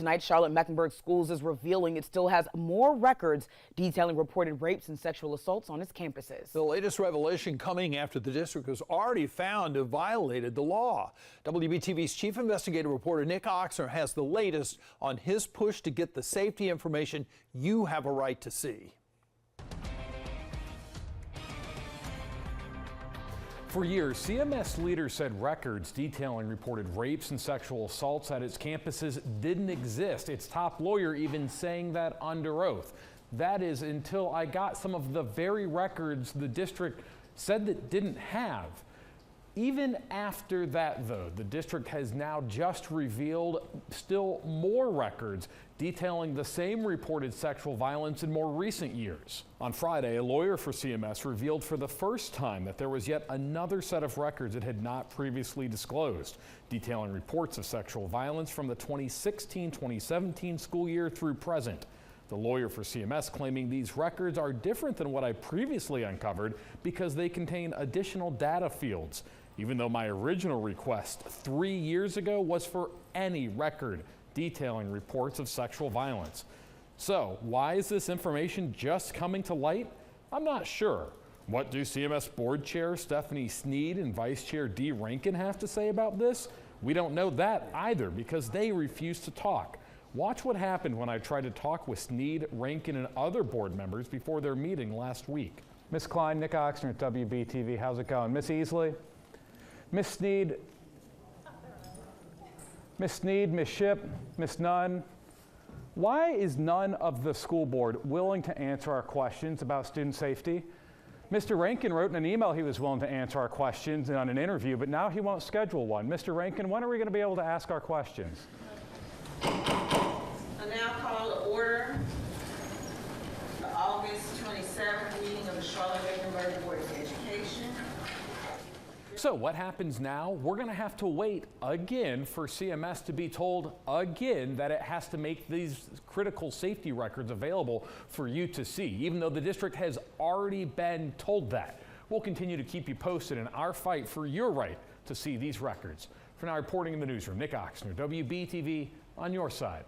Tonight, Charlotte-Mecklenburg Schools is revealing it still has more records detailing reported rapes and sexual assaults on its campuses. The latest revelation coming after the district was already found to have violated the law. WBTV's chief investigative reporter Nick Oxner has the latest on his push to get the safety information you have a right to see. For years, CMS leaders said records detailing reported rapes and sexual assaults at its campuses didn't exist. Its top lawyer even saying that under oath. That is until I got some of the very records the district said that didn't have. Even after that, though, the district has now just revealed still more records detailing the same reported sexual violence in more recent years. On Friday, a lawyer for CMS revealed for the first time that there was yet another set of records it had not previously disclosed, detailing reports of sexual violence from the 2016-2017 school year through present. The lawyer for CMS claiming these records are different than what I previously uncovered because they contain additional data fields, even though my original request 3 years ago was for any record detailing reports of sexual violence. So why is this information just coming to light? I'm not sure. What do CMS board chair Stephanie Sneed and vice chair Dee Rankin have to say about this? We don't know that either because they refuse to talk. Watch what happened when I tried to talk with Sneed, Rankin, and other board members before their meeting last week. Ms. Klein, Nick Oxner at WBTV. How's it going? Ms. Easley? Ms. Sneed? Ms. Sneed, Ms. Shipp, Ms. Nunn? Why is none of the school board willing to answer our questions about student safety? Mr. Rankin wrote in an email he was willing to answer our questions on an interview, but now he won't schedule one. Mr. Rankin, when are we going to be able to ask our questions? I now call to order the August 27th meeting of the Charlotte-Mecklenburg Board of Education. So what happens now? We're going to have to wait again for CMS to be told again that it has to make these critical safety records available for you to see, even though the district has already been told that. We'll continue to keep you posted in our fight for your right to see these records. For now, reporting in the newsroom, Nick Oxner, WBTV, on your side.